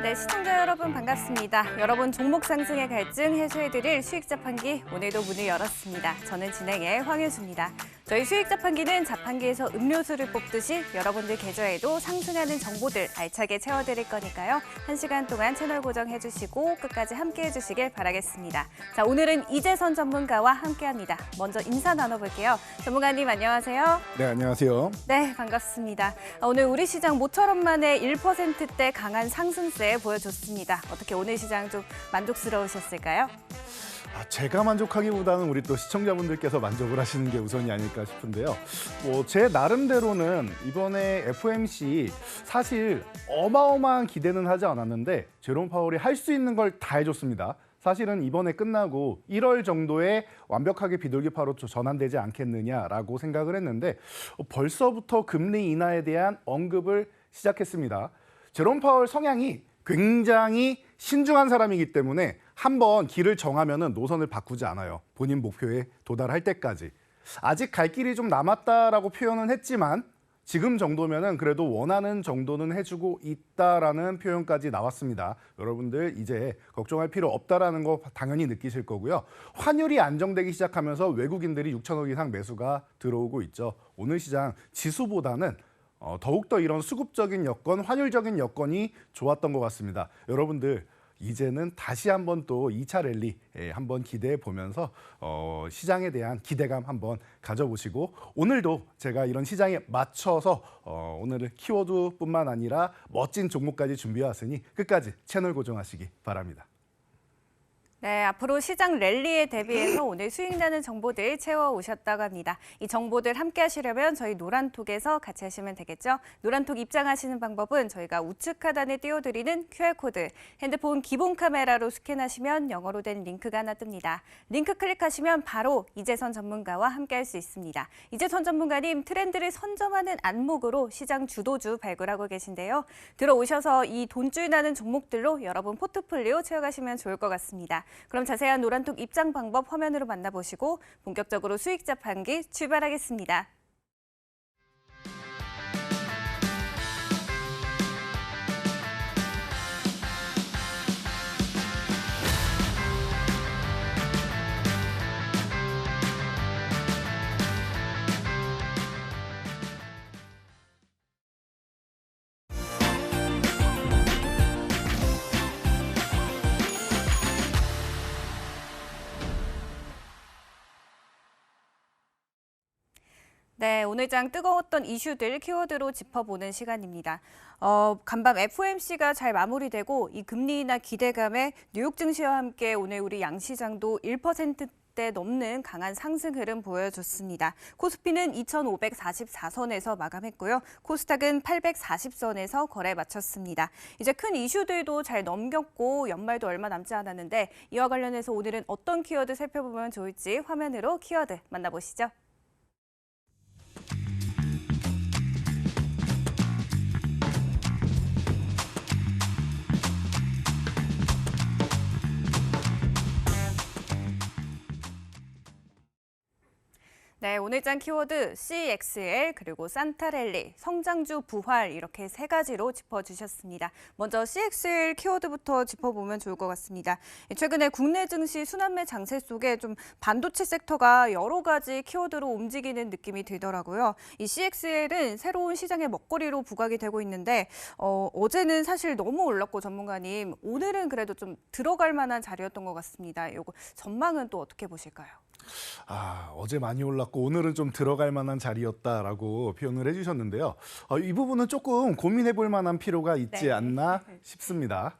네, 시청자 여러분 반갑습니다. 여러분 종목 상승의 갈증 해소해드릴 수익자판기 오늘도 문을 열었습니다. 저는 진행의 황효수입니다. 저희 수익자판기는 자판기에서 음료수를 뽑듯이 여러분들 계좌에도 상승하는 정보들 알차게 채워드릴 거니까요. 1시간 동안 채널 고정해주시고 끝까지 함께해 주시길 바라겠습니다. 자, 오늘은 이재선 전문가와 함께합니다. 먼저 인사 나눠볼게요. 전문가님 안녕하세요. 네, 안녕하세요. 네, 반갑습니다. 오늘 우리 시장 모처럼 만에 1%대 강한 상승세 보여줬습니다. 어떻게 오늘 시장 좀 만족스러우셨을까요? 제가 만족하기보다는 우리 또 시청자분들께서 만족을 하시는 게 우선이 아닐까 싶은데요. 제 나름대로는 이번에 FOMC 사실 어마어마한 기대는 하지 않았는데 제롬 파월이 할 수 있는 걸 다 해줬습니다. 사실은 이번에 끝나고 1월 정도에 완벽하게 비둘기파로 전환되지 않겠느냐라고 생각을 했는데 벌써부터 금리 인하에 대한 언급을 시작했습니다. 제롬 파월 성향이 굉장히 신중한 사람이기 때문에 한번 길을 정하면은 노선을 바꾸지 않아요. 본인 목표에 도달할 때까지. 아직 갈 길이 좀 남았다라고 표현은 했지만 지금 정도면은 그래도 원하는 정도는 해주고 있다라는 표현까지 나왔습니다. 여러분들 이제 걱정할 필요 없다라는 거 당연히 느끼실 거고요. 환율이 안정되기 시작하면서 외국인들이 6천억 이상 매수가 들어오고 있죠. 오늘 시장 지수보다는 더욱더 이런 수급적인 여건, 환율적인 여건이 좋았던 것 같습니다. 여러분들 이제는 다시 한번 또 2차 랠리 한번 기대해 보면서 시장에 대한 기대감 한번 가져보시고 오늘도 제가 이런 시장에 맞춰서 오늘은 키워드뿐만 아니라 멋진 종목까지 준비해 왔으니 끝까지 채널 고정하시기 바랍니다. 네, 앞으로 시장 랠리에 대비해서 오늘 수익 나는 정보들 채워오셨다고 합니다. 이 정보들 함께 하시려면 저희 노란톡에서 같이 하시면 되겠죠. 노란톡 입장하시는 방법은 저희가 우측 하단에 띄워드리는 QR코드, 핸드폰 기본 카메라로 스캔하시면 영어로 된 링크가 하나 뜹니다. 링크 클릭하시면 바로 이재선 전문가와 함께 할 수 있습니다. 이재선 전문가님 트렌드를 선점하는 안목으로 시장 주도주 발굴하고 계신데요. 들어오셔서 이 돈줄 나는 종목들로 여러분 포트폴리오 채워가시면 좋을 것 같습니다. 그럼 자세한 노란톡 입장 방법 화면으로 만나보시고 본격적으로 수익 자판기 출발하겠습니다. 네, 오늘 장 뜨거웠던 이슈들 키워드로 짚어보는 시간입니다. 간밤 FOMC가 잘 마무리되고 이 금리 인하 기대감에 뉴욕 증시와 함께 오늘 우리 양시장도 1%대 넘는 강한 상승 흐름 보여줬습니다. 코스피는 2,544선에서 마감했고요. 코스닥은 840선에서 거래 마쳤습니다. 이제 큰 이슈들도 잘 넘겼고 연말도 얼마 남지 않았는데 이와 관련해서 오늘은 어떤 키워드 살펴보면 좋을지 화면으로 키워드 만나보시죠. 네, 오늘 장 키워드 CXL 그리고 산타랠리, 성장주 부활 이렇게 세 가지로 짚어주셨습니다. 먼저 CXL 키워드부터 짚어보면 좋을 것 같습니다. 최근에 국내 증시 순환매 장세 속에 좀 반도체 섹터가 여러 가지 키워드로 움직이는 느낌이 들더라고요. 이 CXL은 새로운 시장의 먹거리로 부각이 되고 있는데 어제는 사실 너무 올랐고 전문가님 오늘은 그래도 좀 들어갈 만한 자리였던 것 같습니다. 요거 전망은 또 어떻게 보실까요? 어제 많이 올랐고 오늘은 좀 들어갈 만한 자리였다라고 표현을 해주셨는데요. 이 부분은 조금 고민해 볼 만한 필요가 있지 않나 싶습니다.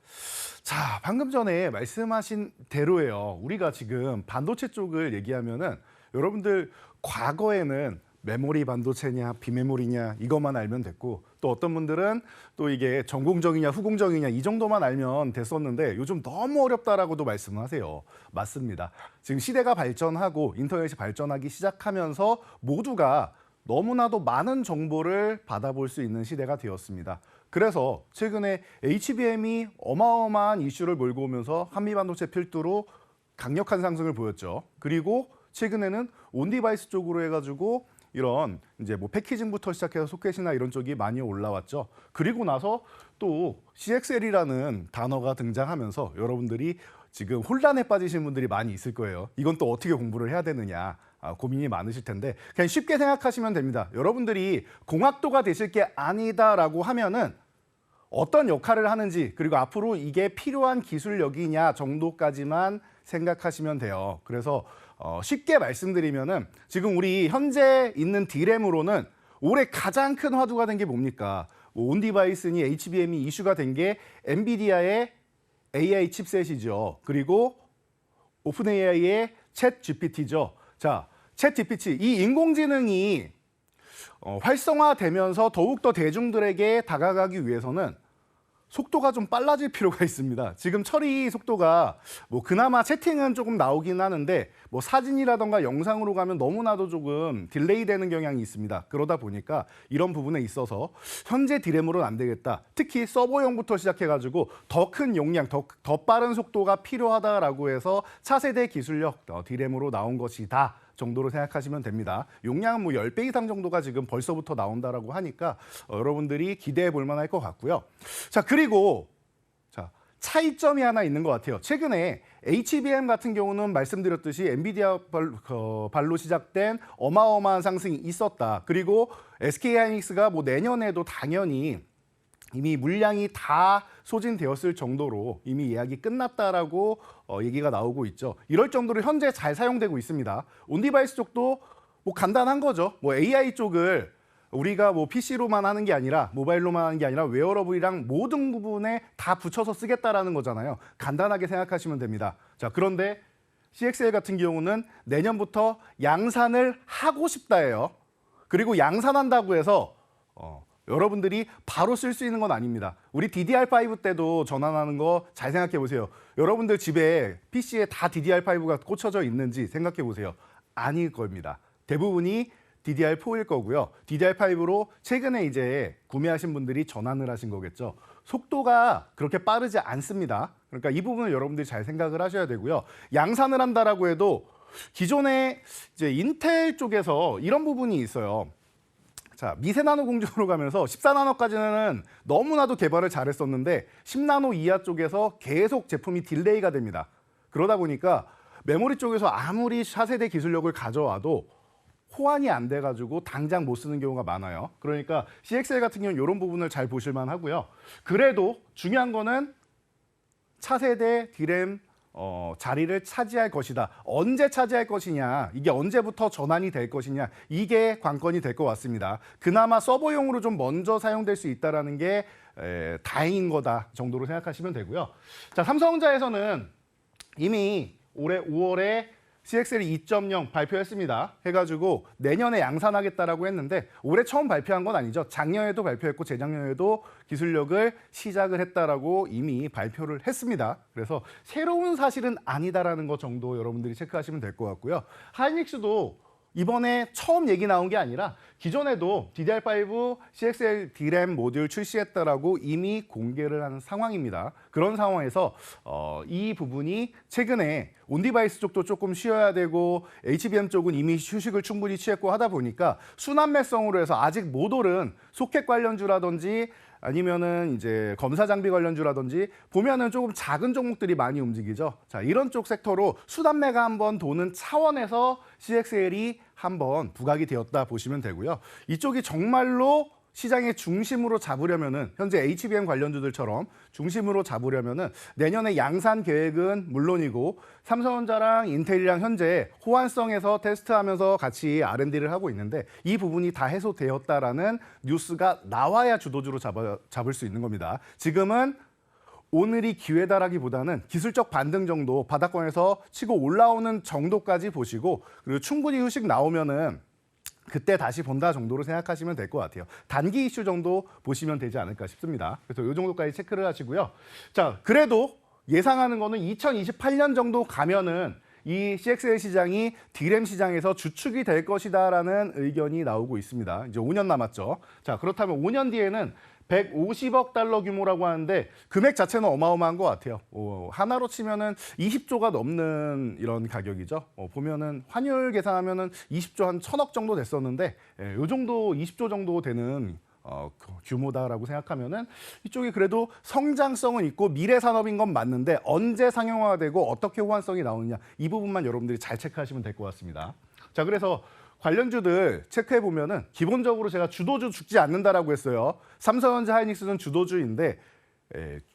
자, 방금 전에 말씀하신 대로예요. 우리가 지금 반도체 쪽을 얘기하면은 여러분들 과거에는 메모리 반도체냐 비메모리냐 이것만 알면 됐고 또 어떤 분들은 또 이게 전공정이냐 후공정이냐 이 정도만 알면 됐었는데 요즘 너무 어렵다라고도 말씀을 하세요. 맞습니다. 지금 시대가 발전하고 인터넷이 발전하기 시작하면서 모두가 너무나도 많은 정보를 받아볼 수 있는 시대가 되었습니다. 그래서 최근에 HBM이 어마어마한 이슈를 몰고 오면서 한미반도체 필두로 강력한 상승을 보였죠. 그리고 최근에는 온디바이스 쪽으로 해가지고 이런 이제 뭐 패키징부터 시작해서 소켓이나 이런 쪽이 많이 올라왔죠. 그리고 나서 또 CXL이라는 단어가 등장하면서 여러분들이 지금 혼란에 빠지신 분들이 많이 있을 거예요. 이건 또 어떻게 공부를 해야 되느냐 고민이 많으실 텐데 그냥 쉽게 생각하시면 됩니다. 여러분들이 공학도가 되실 게 아니다라고 하면은 어떤 역할을 하는지 그리고 앞으로 이게 필요한 기술력이냐 정도까지만 생각하시면 돼요. 그래서 쉽게 말씀드리면은 지금 우리 현재 있는 D램으로는 올해 가장 큰 화두가 된 게 뭡니까? 온디바이스니 HBM이 이슈가 된 게 엔비디아의 AI 칩셋이죠. 그리고 오픈 AI의 챗 GPT죠. 자, 챗 GPT 이 인공지능이 활성화되면서 더욱더 대중들에게 다가가기 위해서는 속도가 좀 빨라질 필요가 있습니다. 지금 처리 속도가 뭐 그나마 채팅은 조금 나오긴 하는데 뭐 사진이라던가 영상으로 가면 너무나도 조금 딜레이 되는 경향이 있습니다. 그러다 보니까 이런 부분에 있어서 현재 D램으로는 안 되겠다. 특히 서버용부터 시작해가지고 더 큰 용량, 더 빠른 속도가 필요하다라고 해서 차세대 기술력 D램으로 나온 것이다. 정도로 생각하시면 됩니다. 용량은 뭐 10배 이상 정도가 지금 벌써부터 나온다라고 하니까 여러분들이 기대해 볼 만할 것 같고요. 자, 그리고 차이점이 하나 있는 것 같아요. 최근에 HBM 같은 경우는 말씀드렸듯이 엔비디아 발로 시작된 어마어마한 상승이 있었다. 그리고 SK하이닉스가 뭐 내년에도 당연히 이미 물량이 다 소진되었을 정도로 이미 예약이 끝났다라고 얘기가 나오고 있죠. 이럴 정도로 현재 잘 사용되고 있습니다. 온디바이스 쪽도 뭐 간단한 거죠. 뭐 AI 쪽을 우리가 뭐 PC로만 하는 게 아니라 모바일로만 하는 게 아니라 웨어러블이랑 모든 부분에 다 붙여서 쓰겠다라는 거잖아요. 간단하게 생각하시면 됩니다. 자, 그런데 CXL 같은 경우는 내년부터 양산을 하고 싶다예요. 그리고 양산한다고 해서 여러분들이 바로 쓸 수 있는 건 아닙니다. 우리 DDR5 때도 전환하는 거 잘 생각해 보세요. 여러분들 집에 PC에 다 DDR5가 꽂혀져 있는지 생각해 보세요. 아닐 겁니다. 대부분이 DDR4일 거고요. DDR5로 최근에 이제 구매하신 분들이 전환을 하신 거겠죠. 속도가 그렇게 빠르지 않습니다. 그러니까 이 부분을 여러분들이 잘 생각을 하셔야 되고요. 양산을 한다라고 해도 기존에 이제 인텔 쪽에서 이런 부분이 있어요. 자, 미세나노 공정으로 가면서 14나노까지는 너무나도 개발을 잘했었는데 10나노 이하 쪽에서 계속 제품이 딜레이가 됩니다. 그러다 보니까 메모리 쪽에서 아무리 차세대 기술력을 가져와도 호환이 안 돼가지고 당장 못 쓰는 경우가 많아요. 그러니까 CXL 같은 경우는 이런 부분을 잘 보실만 하고요. 그래도 중요한 거는 차세대 D램 자리를 차지할 것이다. 언제 차지할 것이냐, 이게 언제부터 전환이 될 것이냐, 이게 관건이 될 것 같습니다. 그나마 서버용으로 좀 먼저 사용될 수 있다는 게 다행인 거다 정도로 생각하시면 되고요. 자, 삼성전자에서는 이미 올해 5월에 CXL 2.0 발표했습니다. 해가지고 내년에 양산하겠다라고 했는데 올해 처음 발표한 건 아니죠. 작년에도 발표했고 재작년에도 기술력을 시작을 했다라고 이미 발표를 했습니다. 그래서 새로운 사실은 아니다라는 것 정도 여러분들이 체크하시면 될 것 같고요. 하이닉스도 이번에 처음 얘기 나온 게 아니라 기존에도 DDR5 CXL D램 모듈 출시했다라고 이미 공개를 한 상황입니다. 그런 상황에서 이 부분이 최근에 온디바이스 쪽도 조금 쉬어야 되고 HBM 쪽은 이미 휴식을 충분히 취했고 하다 보니까 순환매성으로 해서 아직 못 오른 소켓 관련주라든지 아니면은 이제 검사 장비 관련주라든지 보면은 조금 작은 종목들이 많이 움직이죠. 자, 이런 쪽 섹터로 수단매가 한번 도는 차원에서 CXL이 한번 부각이 되었다 보시면 되고요. 이쪽이 정말로 시장의 중심으로 잡으려면은 현재 HBM 관련주들처럼 중심으로 잡으려면은 내년에 양산 계획은 물론이고 삼성전자랑 인텔이랑 현재 호환성에서 테스트하면서 같이 R&D를 하고 있는데 이 부분이 다 해소되었다라는 뉴스가 나와야 주도주로 잡을 수 있는 겁니다. 지금은 오늘이 기회다라기보다는 기술적 반등 정도 바닥권에서 치고 올라오는 정도까지 보시고 그리고 충분히 휴식 나오면은 그때 다시 본다 정도로 생각하시면 될 것 같아요. 단기 이슈 정도 보시면 되지 않을까 싶습니다. 그래서 이 정도까지 체크를 하시고요. 자, 그래도 예상하는 거는 2028년 정도 가면은 이 CXL 시장이 D램 시장에서 주축이 될 것이다라는 의견이 나오고 있습니다. 이제 5년 남았죠. 자, 그렇다면 5년 뒤에는 150억 달러 규모라고 하는데 금액 자체는 어마어마한 것 같아요. 하나로 치면은 20조가 넘는 이런 가격이죠. 보면은 환율 계산하면은 20조 한 1,000억 정도 됐었는데 이 정도 20조 정도 되는 규모다라고 생각하면은 이쪽이 그래도 성장성은 있고 미래 산업인 건 맞는데 언제 상용화되고 어떻게 호환성이 나오느냐 이 부분만 여러분들이 잘 체크하시면 될 것 같습니다. 자, 그래서 관련주들 체크해 보면은 기본적으로 제가 주도주 죽지 않는다라고 했어요. 삼성전자, 하이닉스는 주도주인데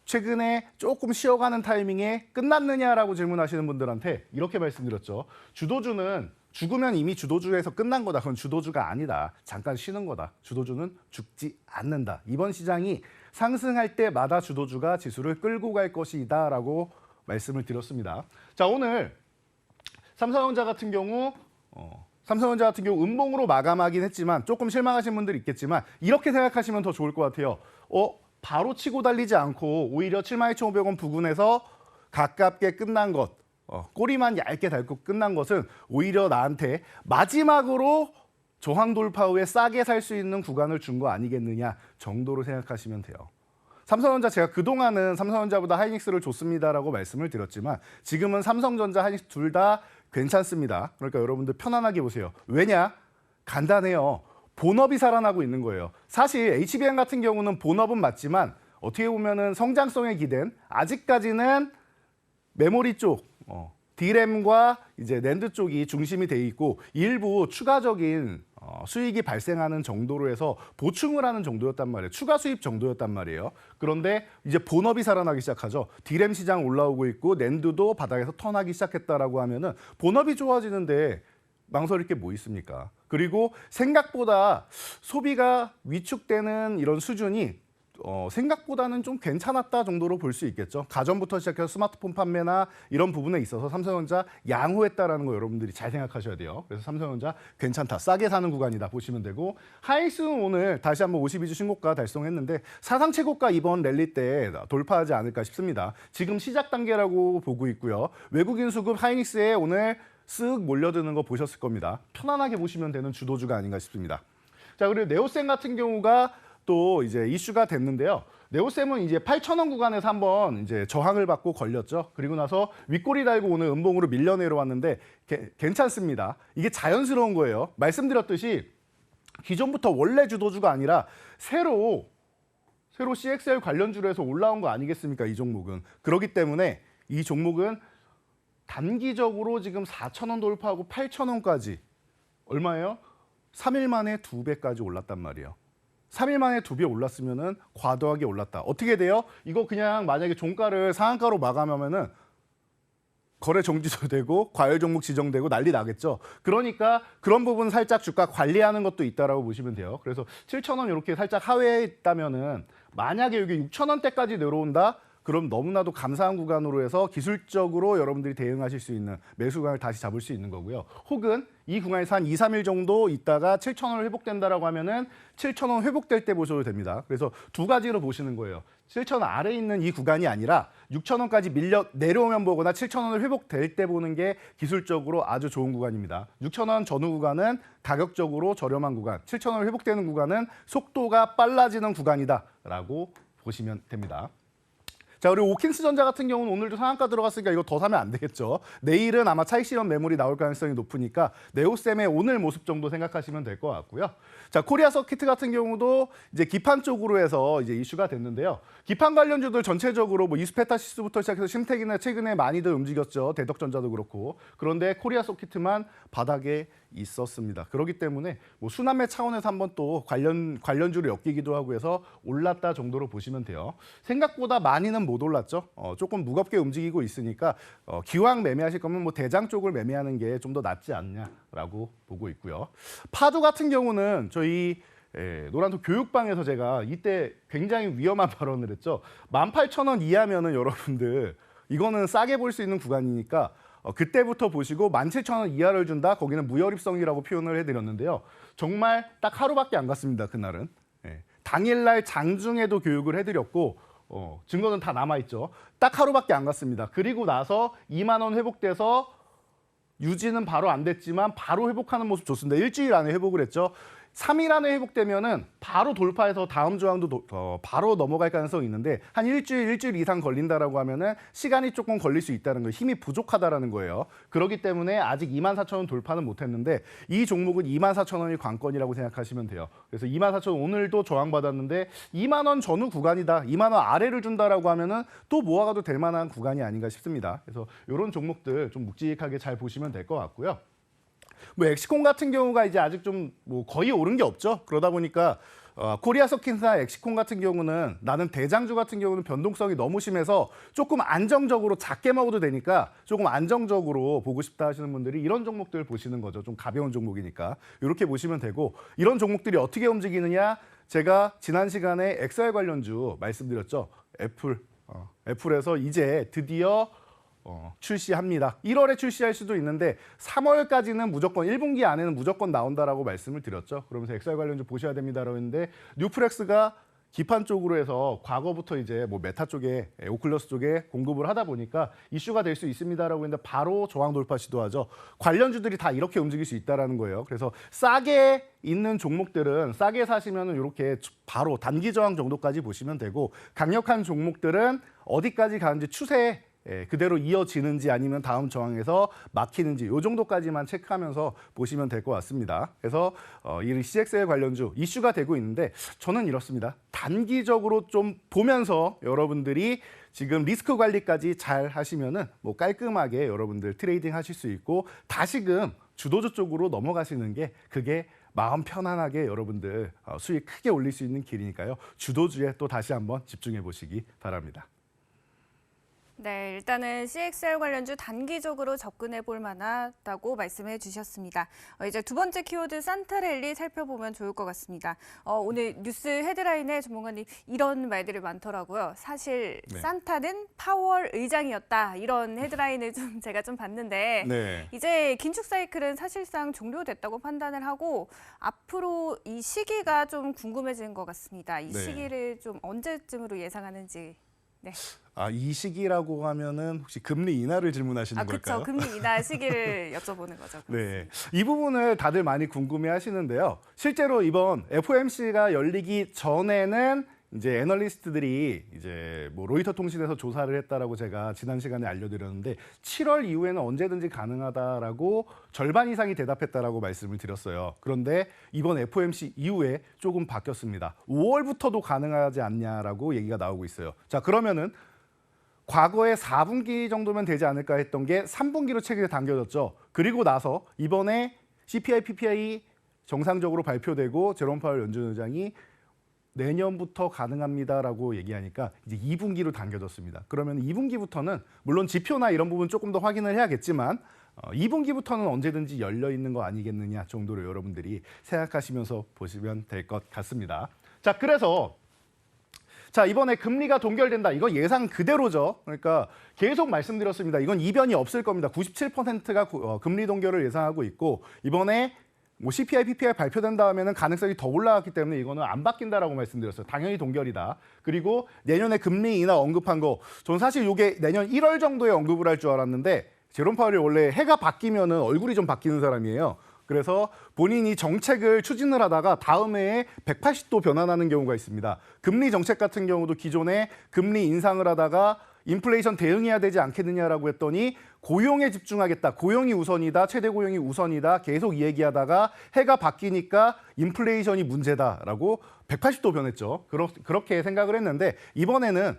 최근에 조금 쉬어가는 타이밍에 끝났느냐라고 질문하시는 분들한테 이렇게 말씀드렸죠. 주도주는 죽으면 이미 주도주에서 끝난 거다. 그건 주도주가 아니다. 잠깐 쉬는 거다. 주도주는 죽지 않는다. 이번 시장이 상승할 때마다 주도주가 지수를 끌고 갈 것이다라고 말씀을 드렸습니다. 자, 오늘 삼성전자 같은 경우 음봉으로 마감하긴 했지만 조금 실망하신 분들이 있겠지만 이렇게 생각하시면 더 좋을 것 같아요. 바로 치고 달리지 않고 오히려 72,500원 부근에서 가깝게 끝난 것, 꼬리만 얇게 닳고 끝난 것은 오히려 나한테 마지막으로 저항 돌파 후에 싸게 살 수 있는 구간을 준 거 아니겠느냐 정도로 생각하시면 돼요. 삼성전자 제가 그동안은 삼성전자보다 하이닉스를 줬습니다라고 말씀을 드렸지만 지금은 삼성전자, 하이닉스 둘 다 괜찮습니다. 그러니까 여러분들 편안하게 보세요. 왜냐? 간단해요. 본업이 살아나고 있는 거예요. 사실 HBM 같은 경우는 본업은 맞지만 어떻게 보면은 성장성에 기댄 아직까지는 메모리 쪽, D램과 이제 낸드 쪽이 중심이 돼 있고 일부 추가적인 수익이 발생하는 정도로 해서 보충을 하는 정도였단 말이에요. 추가 수입 정도였단 말이에요. 그런데 이제 본업이 살아나기 시작하죠. D램 시장 올라오고 있고 낸드도 바닥에서 턴하기 시작했다라고 하면은 본업이 좋아지는데 망설일 게 뭐 있습니까? 그리고 생각보다 소비가 위축되는 이런 수준이 생각보다는 좀 괜찮았다 정도로 볼 수 있겠죠. 가전부터 시작해서 스마트폰 판매나 이런 부분에 있어서 삼성전자 양호했다라는 거 여러분들이 잘 생각하셔야 돼요. 그래서 삼성전자 괜찮다, 싸게 사는 구간이다 보시면 되고 하이닉스는 오늘 다시 한번 52주 신고가 달성했는데 사상 최고가 이번 랠리 때 돌파하지 않을까 싶습니다. 지금 시작 단계라고 보고 있고요. 외국인 수급 하이닉스에 오늘 쓱 몰려드는 거 보셨을 겁니다. 편안하게 보시면 되는 주도주가 아닌가 싶습니다. 자, 그리고 네오셈 같은 경우가 또 이제 이슈가 됐는데요. 네오셈은 이제 8,000원 구간에서 한번 이제 저항을 받고 걸렸죠. 그리고 나서 윗꼬리 달고 오늘 음봉으로 밀려 내려왔는데 괜찮습니다. 이게 자연스러운 거예요. 말씀드렸듯이 기존부터 원래 주도주가 아니라 새로 CXL 관련주로 해서 올라온 거 아니겠습니까? 이 종목은. 그렇기 때문에 이 종목은 단기적으로 지금 4,000원 돌파하고 8,000원까지 얼마예요? 3일 만에 2배까지 올랐단 말이에요. 3일 만에 2배 올랐으면은 과도하게 올랐다. 어떻게 돼요? 이거 그냥 만약에 종가를 상한가로 마감하면은 거래 정지도 되고 과열 종목 지정되고 난리 나겠죠. 그러니까 그런 부분 살짝 주가 관리하는 것도 있다라고 보시면 돼요. 그래서 7,000원 이렇게 살짝 하회에 있다면은 만약에 여기 6,000원대까지 내려온다. 그럼 너무나도 감사한 구간으로 해서 기술적으로 여러분들이 대응하실 수 있는 매수 구간을 다시 잡을 수 있는 거고요. 혹은 이 구간에서 한 2, 3일 정도 있다가 7,000원을 회복된다라고 하면은 7,000원 회복될 때 보셔도 됩니다. 그래서 두 가지로 보시는 거예요. 7,000원 아래에 있는 이 구간이 아니라 6,000원까지 밀려 내려오면 보거나 7,000원을 회복될 때 보는 게 기술적으로 아주 좋은 구간입니다. 6,000원 전후 구간은 가격적으로 저렴한 구간, 7,000원 회복되는 구간은 속도가 빨라지는 구간이다라고 보시면 됩니다. 자, 그리고 오킨스전자 같은 경우는 오늘도 상한가 들어갔으니까 이거 더 사면 안 되겠죠. 내일은 아마 차익 실현 매물이 나올 가능성이 높으니까 네오셈의 오늘 모습 정도 생각하시면 될 것 같고요. 자, 코리아 서키트 같은 경우도 이제 기판 쪽으로 해서 이제 이슈가 됐는데요. 기판 관련주들 전체적으로 뭐 이스페타시스부터 시작해서 심택이나 최근에 많이들 움직였죠. 대덕전자도 그렇고. 그런데 코리아 서키트만 바닥에 있었습니다. 그렇기 때문에 뭐 순환매 차원에서 한번 또 관련주를 엮이기도 하고 해서 올랐다 정도로 보시면 돼요. 생각보다 많이는 못 올랐죠. 조금 무겁게 움직이고 있으니까 기왕 매매하실 거면 뭐 대장 쪽을 매매하는 게 좀 더 낫지 않냐라고 보고 있고요. 파도 같은 경우는 저희 노란톡 교육방에서 제가 이때 굉장히 위험한 발언을 했죠. 18,000원 이하면은 여러분들 이거는 싸게 볼 수 있는 구간이니까 그때부터 보시고 17,000원 이하를 준다. 거기는 무혈입성이라고 표현을 해드렸는데요. 정말 딱 하루밖에 안 갔습니다. 그날은. 당일날 장중에도 교육을 해드렸고 증거는 다 남아있죠. 딱 하루밖에 안 갔습니다. 그리고 나서 2만 원 회복돼서 유지는 바로 안 됐지만 바로 회복하는 모습 좋습니다. 일주일 안에 회복을 했죠. 3일 안에 회복되면은 바로 돌파해서 다음 조항도 바로 넘어갈 가능성이 있는데 한 일주일 이상 걸린다라고 하면은 시간이 조금 걸릴 수 있다는 거예요. 힘이 부족하다라는 거예요. 그렇기 때문에 아직 24,000원 돌파는 못했는데 이 종목은 24,000원이 관건이라고 생각하시면 돼요. 그래서 24,000원 오늘도 저항받았는데 2만 원 전후 구간이다. 2만 원 아래를 준다라고 하면은 또 모아가도 될 만한 구간이 아닌가 싶습니다. 그래서 이런 종목들 좀 묵직하게 잘 보시면 될 것 같고요. 뭐 엑시콘 같은 경우가 이제 아직 좀 뭐 거의 오른 게 없죠. 그러다 보니까 코리아 서킨사 엑시콘 같은 경우는 나는 대장주 같은 경우는 변동성이 너무 심해서 조금 안정적으로 작게 먹어도 되니까 조금 안정적으로 보고 싶다 하시는 분들이 이런 종목들 보시는 거죠. 좀 가벼운 종목이니까 이렇게 보시면 되고 이런 종목들이 어떻게 움직이느냐 제가 지난 시간에 XR 관련주 말씀드렸죠. 애플에서 이제 드디어 출시합니다. 1월에 출시할 수도 있는데 3월까지는 무조건 1분기 안에는 무조건 나온다라고 말씀을 드렸죠. 그러면서 XR 관련주 보셔야 됩니다라고 했는데 뉴프렉스가 기판 쪽으로 해서 과거부터 이제 뭐 메타 쪽에 오클러스 쪽에 공급을 하다 보니까 이슈가 될 수 있습니다라고 했는데 바로 저항 돌파 시도하죠. 관련주들이 다 이렇게 움직일 수 있다라는 거예요. 그래서 싸게 있는 종목들은 싸게 사시면은 이렇게 바로 단기 저항 정도까지 보시면 되고 강력한 종목들은 어디까지 가는지 추세 그대로 이어지는지 아니면 다음 저항에서 막히는지 이 정도까지만 체크하면서 보시면 될 것 같습니다. 그래서 이 CXL 관련주 이슈가 되고 있는데 저는 이렇습니다. 단기적으로 좀 보면서 여러분들이 지금 리스크 관리까지 잘 하시면은 뭐 깔끔하게 여러분들 트레이딩 하실 수 있고 다시금 주도주 쪽으로 넘어가시는 게 그게 마음 편안하게 여러분들 수익 크게 올릴 수 있는 길이니까요. 주도주에 또 다시 한번 집중해 보시기 바랍니다. 네, 일단은 CXL 관련주 단기적으로 접근해 볼 만하다고 말씀해 주셨습니다. 이제 두 번째 키워드 산타랠리 살펴보면 좋을 것 같습니다. 오늘 뉴스 헤드라인에 전문가님 이런 말들이 많더라고요. 사실 네. 산타는 파월 의장이었다. 이런 헤드라인을 제가 좀 봤는데 네. 이제 긴축 사이클은 사실상 종료됐다고 판단을 하고 앞으로 이 시기가 좀 궁금해지는 것 같습니다. 이 네. 시기를 좀 언제쯤으로 예상하는지. 네. 이 시기라고 하면은 혹시 금리 인하를 질문하시는 걸까요? 그렇죠. 금리 인하 시기를 여쭤보는 거죠. 네, 이 부분을 다들 많이 궁금해하시는데요. 실제로 이번 FOMC가 열리기 전에는 이제 애널리스트들이 이제 뭐 로이터 통신에서 조사를 했다라고 제가 지난 시간에 알려드렸는데 7월 이후에는 언제든지 가능하다라고 절반 이상이 대답했다라고 말씀을 드렸어요. 그런데 이번 FOMC 이후에 조금 바뀌었습니다. 5월부터도 가능하지 않냐라고 얘기가 나오고 있어요. 자, 그러면은 과거에 4분기 정도면 되지 않을까 했던 게 3분기로 체결이 당겨졌죠. 그리고 나서 이번에 CPI, PPI 정상적으로 발표되고 제롬 파월 연준 의장이 내년부터 가능합니다라고 얘기하니까 이제 2분기로 당겨졌습니다. 그러면 2분기부터는 물론 지표나 이런 부분 조금 더 확인을 해야겠지만 2분기부터는 언제든지 열려 있는 거 아니겠느냐 정도로 여러분들이 생각하시면서 보시면 될 것 같습니다. 자, 그래서 이번에 금리가 동결된다. 이거 예상 그대로죠. 그러니까 계속 말씀드렸습니다. 이건 이변이 없을 겁니다. 97%가 금리 동결을 예상하고 있고 이번에 뭐 CPI, PPI 발표된 다음에는 가능성이 더 올라갔기 때문에 이거는 안 바뀐다라고 말씀드렸어요. 당연히 동결이다. 그리고 내년에 금리 인하 언급한 거, 전 사실 이게 내년 1월 정도에 언급을 할 줄 알았는데 제롬 파월이 원래 해가 바뀌면은 얼굴이 좀 바뀌는 사람이에요. 그래서 본인이 정책을 추진을 하다가 다음 해에 180도 변환하는 경우가 있습니다. 금리 정책 같은 경우도 기존에 금리 인상을 하다가 인플레이션 대응해야 되지 않겠느냐라고 했더니 고용에 집중하겠다. 고용이 우선이다. 최대 고용이 우선이다. 계속 이 얘기하다가 해가 바뀌니까 인플레이션이 문제다라고 180도 변했죠. 그렇게 생각을 했는데 이번에는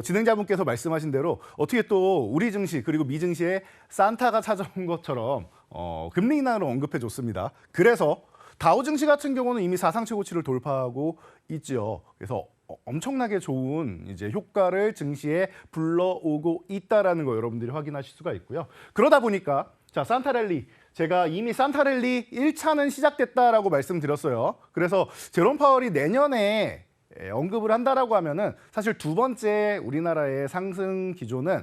진행자분께서 말씀하신 대로 어떻게 또 우리 증시 그리고 미 증시에 산타가 찾아온 것처럼 금리 인하를 언급해 줬습니다. 그래서 다우 증시 같은 경우는 이미 사상 최고치를 돌파하고 있죠. 그래서 엄청나게 좋은 이제 효과를 증시에 불러오고 있다라는 거 여러분들이 확인하실 수가 있고요. 그러다 보니까 산타랠리 제가 이미 산타랠리 1차는 시작됐다라고 말씀드렸어요. 그래서 제롬 파월이 내년에 언급을 한다라고 하면은 사실 두 번째 우리나라의 상승 기조는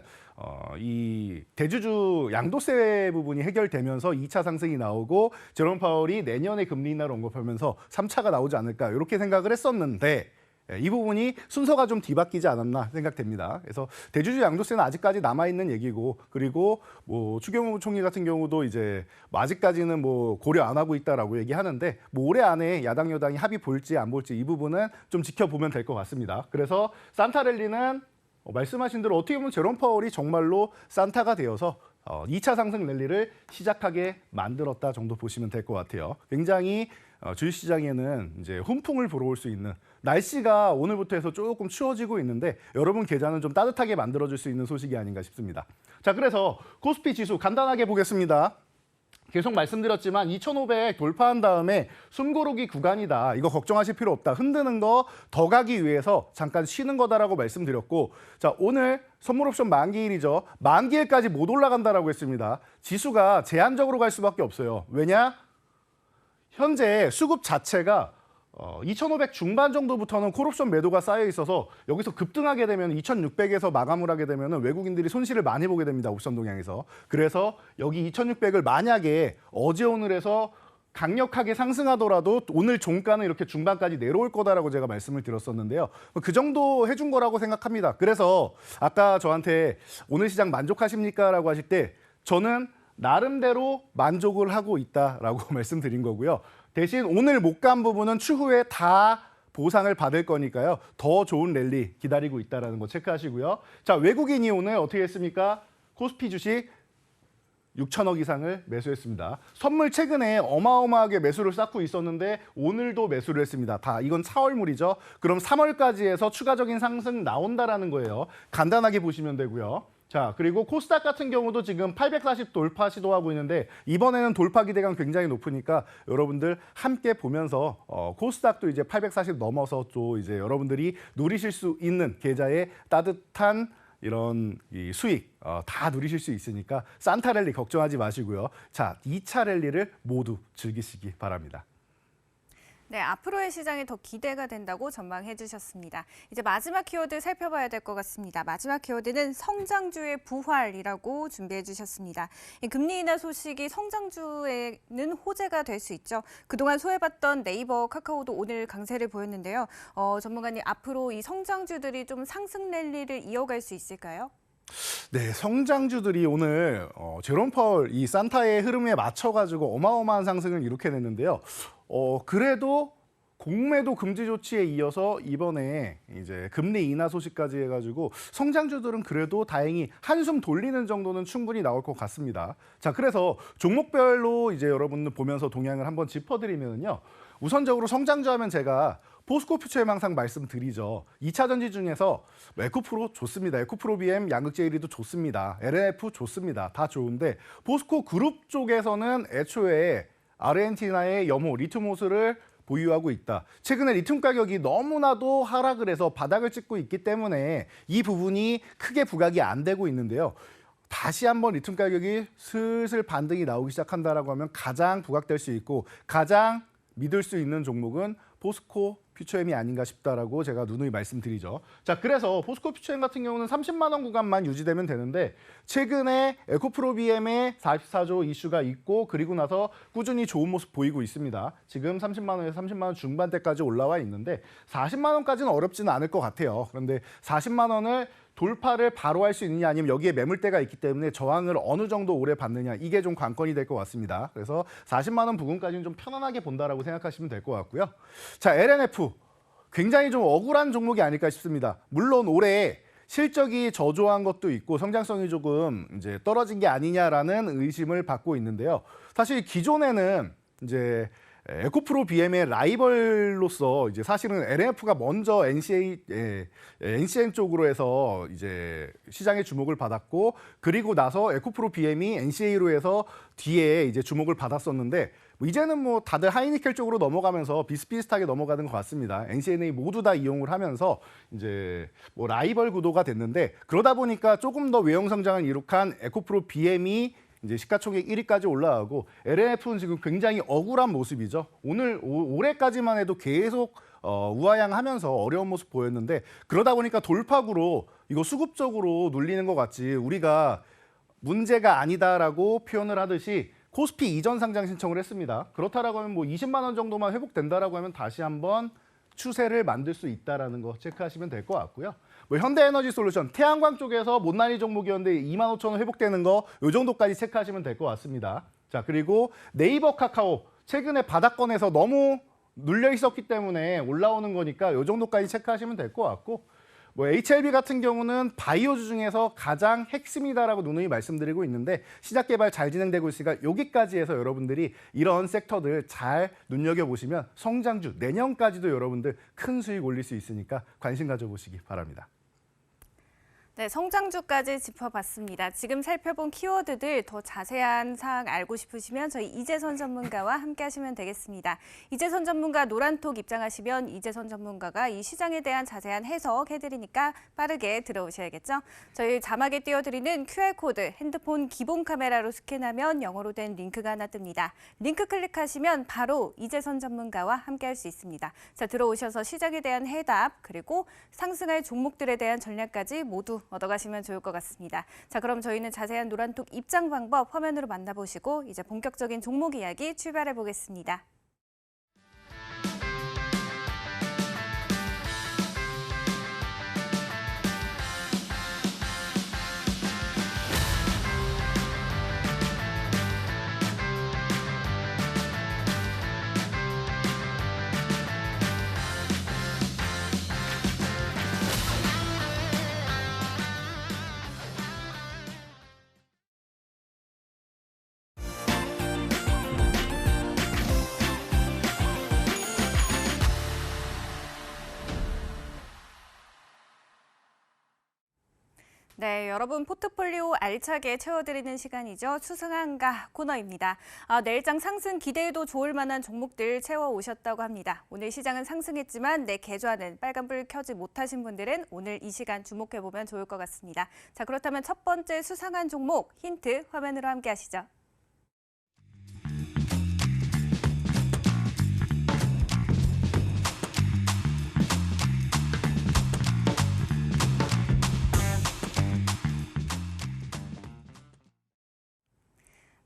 이 대주주 양도세 부분이 해결되면서 2차 상승이 나오고 제롬 파월이 내년에 금리 인하를 언급하면서 3차가 나오지 않을까 이렇게 생각을 했었는데 이 부분이 순서가 좀 뒤바뀌지 않았나 생각됩니다. 그래서 대주주 양도세는 아직까지 남아있는 얘기고, 그리고 뭐 추경호 총리 같은 경우도 이제 뭐 아직까지는 뭐 고려 안 하고 있다라고 얘기하는데, 뭐 올해 안에 야당 여당이 합의 볼지 안 볼지 이 부분은 좀 지켜보면 될 것 같습니다. 그래서 산타랠리는 말씀하신 대로 어떻게 보면 제롬 파월이 정말로 산타가 되어서 2차 상승 랠리를 시작하게 만들었다 정도 보시면 될 것 같아요. 굉장히 주식시장에는 이제 훈풍을 불어올 수 있는, 날씨가 오늘부터 해서 조금 추워지고 있는데 여러분 계좌는 좀 따뜻하게 만들어줄 수 있는 소식이 아닌가 싶습니다. 자, 그래서 코스피 지수 간단하게 보겠습니다. 계속 말씀드렸지만 2,500 돌파한 다음에 숨고르기 구간이다. 이거 걱정하실 필요 없다. 흔드는 거 더 가기 위해서 잠깐 쉬는 거다라고 말씀드렸고, 자, 오늘 선물 옵션 만기일이죠. 만기일까지 못 올라간다라고 했습니다. 지수가 제한적으로 갈 수밖에 없어요. 왜냐? 현재 수급 자체가 2,500 중반 정도부터는 콜옵션 매도가 쌓여 있어서 여기서 급등하게 되면 2,600에서 마감을 하게 되면 외국인들이 손실을 많이 보게 됩니다. 옵션 동향에서. 그래서 여기 2,600을 만약에 어제 오늘 해서 강력하게 상승하더라도 오늘 종가는 이렇게 중반까지 내려올 거다라고 제가 말씀을 드렸었는데요. 그 정도 해준 거라고 생각합니다. 그래서 아까 저한테 오늘 시장 만족하십니까? 라고 하실 때 저는 나름대로 만족을 하고 있다라고 말씀드린 거고요. 대신 오늘 못 간 부분은 추후에 다 보상을 받을 거니까요. 더 좋은 랠리 기다리고 있다는 거 체크하시고요. 자, 외국인이 오늘 어떻게 했습니까? 코스피 주식 6천억 이상을 매수했습니다. 선물 최근에 어마어마하게 매수를 쌓고 있었는데 오늘도 매수를 했습니다. 다 이건 4월물이죠. 그럼 3월까지 해서 추가적인 상승 나온다라는 거예요. 간단하게 보시면 되고요. 자, 그리고 코스닥 같은 경우도 지금 840 돌파 시도하고 있는데 이번에는 돌파 기대감 굉장히 높으니까 여러분들 함께 보면서 코스닥도 이제 840 넘어서 또 이제 여러분들이 누리실 수 있는 계좌의 따뜻한 이런 이 수익 다 누리실 수 있으니까 산타 랠리 걱정하지 마시고요. 자, 2차 랠리를 모두 즐기시기 바랍니다. 네, 앞으로의 시장이 더 기대가 된다고 전망해 주셨습니다. 이제 마지막 키워드 살펴봐야 될 것 같습니다. 마지막 키워드는 성장주의 부활이라고 준비해 주셨습니다. 이 금리 인하 소식이 성장주에는 호재가 될 수 있죠. 그동안 소외받던 네이버, 카카오도 오늘 강세를 보였는데요. 전문가님, 앞으로 이 성장주들이 좀 상승 랠리를 이어갈 수 있을까요? 네, 성장주들이 오늘 제롬 파월 이 산타의 흐름에 맞춰가지고 어마어마한 상승을 이룩해냈는데요. 그래도 공매도 금지 조치에 이어서 이번에 이제 금리 인하 소식까지 해가지고 성장주들은 그래도 다행히 한숨 돌리는 정도는 충분히 나올 것 같습니다. 자, 그래서 종목별로 이제 여러분들 보면서 동향을 한번 짚어드리면요. 우선적으로 성장주 하면 제가 포스코 퓨처엠 항상 말씀드리죠. 2차 전지 중에서 에코프로 좋습니다. 에코프로 BM, 양극재일이도 좋습니다. LNF 좋습니다. 다 좋은데 포스코 그룹 쪽에서는 애초에 아르헨티나의 염호 리튬 호수를 보유하고 있다. 최근에 리튬 가격이 너무나도 하락을 해서 바닥을 찍고 있기 때문에 이 부분이 크게 부각이 안 되고 있는데요. 다시 한번 리튬 가격이 슬슬 반등이 나오기 시작한다라고 하면 가장 부각될 수 있고 가장 믿을 수 있는 종목은 포스코 퓨처엠이 아닌가 싶다라고 제가 누누이 말씀드리죠. 자, 그래서 포스코 퓨처엠 같은 경우는 30만 원 구간만 유지되면 되는데 최근에 에코프로 BM의 44조 이슈가 있고 그리고 나서 꾸준히 좋은 모습 보이고 있습니다. 지금 30만 원에서 30만 원 중반대까지 올라와 있는데 40만 원까지는 어렵지는 않을 것 같아요. 그런데 40만 원을 돌파를 바로 할 수 있느냐 아니면 여기에 매물대가 있기 때문에 저항을 어느 정도 오래 받느냐 이게 좀 관건이 될 것 같습니다. 그래서 40만 원 부근까지는 좀 편안하게 본다라고 생각하시면 될 것 같고요. 자, LNF 굉장히 좀 억울한 종목이 아닐까 싶습니다. 물론 올해 실적이 저조한 것도 있고 성장성이 조금 이제 떨어진 게 아니냐라는 의심을 받고 있는데요. 사실 기존에는 이제 에코프로 BM의 라이벌로서 이제 사실은 LNF가 먼저 NCN 쪽으로 해서 이제 시장의 주목을 받았고 그리고 나서 에코프로 BM이 NCA로 해서 뒤에 이제 주목을 받았었는데 이제는 뭐 다들 하이니켈 쪽으로 넘어가면서 비슷비슷하게 넘어가는 것 같습니다. NCNA 모두 다 이용을 하면서 이제 뭐 라이벌 구도가 됐는데 그러다 보니까 조금 더 외형 성장을 이룩한 에코프로 BM이 이제 시가총액 1위까지 올라가고 LNF는 지금 굉장히 억울한 모습이죠. 올해까지만 해도 계속 우하향하면서 어려운 모습 보였는데 그러다 보니까 돌파구로 이거 수급적으로 눌리는 것 같지 우리가 문제가 아니다라고 표현을 하듯이 코스피 이전 상장 신청을 했습니다. 그렇다라고 하면 뭐 20만 원 정도만 회복된다라고 하면 다시 한번 추세를 만들 수 있다는 거 체크하시면 될 것 같고요. 뭐 현대에너지솔루션, 태양광 쪽에서 못난이 종목이었는데 25,000원 회복되는 거 요 정도까지 체크하시면 될 것 같습니다. 자, 그리고 네이버 카카오 최근에 바닥권에서 너무 눌려 있었기 때문에 올라오는 거니까 요 정도까지 체크하시면 될 것 같고, 뭐 HLB 같은 경우는 바이오주 중에서 가장 핵심이다라고 누누이 말씀드리고 있는데 시작 개발 잘 진행되고 있으니까 여기까지 해서 여러분들이 이런 섹터들 잘 눈여겨보시면 성장주 내년까지도 여러분들 큰 수익 올릴 수 있으니까 관심 가져보시기 바랍니다. 네, 성장주까지 짚어봤습니다. 지금 살펴본 키워드들 더 자세한 사항 알고 싶으시면 저희 이재선 전문가와 함께 하시면 되겠습니다. 이재선 전문가 노란톡 입장하시면 이재선 전문가가 이 시장에 대한 자세한 해석 해드리니까 빠르게 들어오셔야겠죠. 저희 자막에 띄워드리는 QR코드, 핸드폰 기본 카메라로 스캔하면 영어로 된 링크가 하나 뜹니다. 링크 클릭하시면 바로 이재선 전문가와 함께 할 수 있습니다. 자, 들어오셔서 시장에 대한 해답, 그리고 상승할 종목들에 대한 전략까지 모두 얻어가시면 좋을 것 같습니다. 자, 그럼 저희는 자세한 노란톡 입장 방법 화면으로 만나보시고 이제 본격적인 종목 이야기 출발해 보겠습니다. 네, 여러분 포트폴리오 알차게 채워드리는 시간이죠. 수승한가 코너입니다. 내일장 상승 기대해도 좋을 만한 종목들 채워오셨다고 합니다. 오늘 시장은 상승했지만 내 계좌는 빨간불 켜지 못하신 분들은 오늘 이 시간 주목해보면 좋을 것 같습니다. 자, 그렇다면 첫 번째 수상한 종목 힌트 화면으로 함께 하시죠.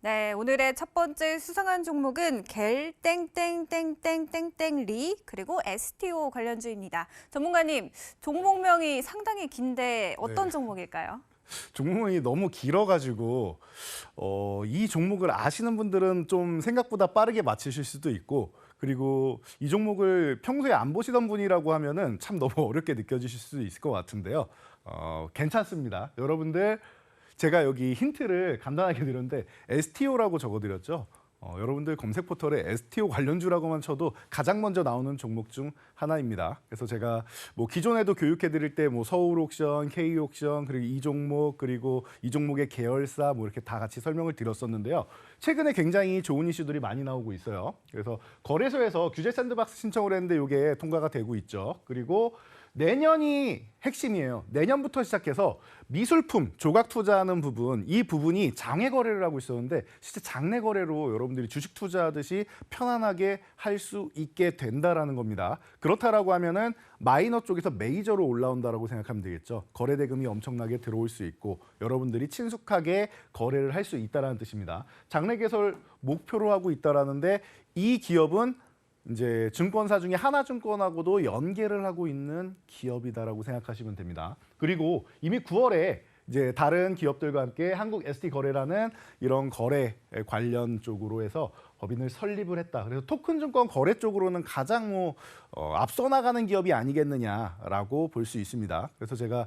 네, 오늘의 첫 번째 수상한 종목은 겔 땡땡땡땡땡땡리 그리고 STO 관련주입니다. 전문가님, 종목명이 상당히 긴데 어떤 네. 종목일까요? 종목이 너무 길어가지고 이 종목을 아시는 분들은 좀 생각보다 빠르게 맞히실 수도 있고, 그리고 이 종목을 평소에 안 보시던 분이라고 하면은 참 너무 어렵게 느껴지실 수도 있을 것 같은데요. 괜찮습니다. 여러분들 제가 여기 힌트를 간단하게 드렸는데 STO라고 적어드렸죠. 여러분들 검색 포털에 STO 관련주라고만 쳐도 가장 먼저 나오는 종목 중 하나입니다. 그래서 제가 뭐 기존에도 교육해드릴 때 뭐 서울옥션, K옥션, 그리고 이 종목, 그리고 이 종목의 계열사 뭐 이렇게 다 같이 설명을 드렸었는데요. 최근에 굉장히 좋은 이슈들이 많이 나오고 있어요. 그래서 거래소에서 규제 샌드박스 신청을 했는데 이게 통과가 되고 있죠. 그리고 내년이 핵심이에요. 내년부터 시작해서 미술품, 조각 투자하는 부분, 이 부분이 장외 거래를 하고 있었는데 실제 장내 거래로 여러분들이 주식 투자하듯이 편안하게 할 수 있게 된다라는 겁니다. 그렇다라고 하면은 마이너 쪽에서 메이저로 올라온다라고 생각하면 되겠죠. 거래 대금이 엄청나게 들어올 수 있고 여러분들이 친숙하게 거래를 할 수 있다라는 뜻입니다. 장내 개설 목표로 하고 있다라는데 이 기업은 이제 증권사 중에 하나증권하고도 연계를 하고 있는 기업이다라고 생각하시면 됩니다. 그리고 이미 9월에 이제 다른 기업들과 함께 한국 ST 거래라는 이런 거래 관련 쪽으로 해서 법인을 설립을 했다. 그래서 토큰증권 거래 쪽으로는 가장 앞서 나가는 기업이 아니겠느냐라고 볼 수 있습니다. 그래서 제가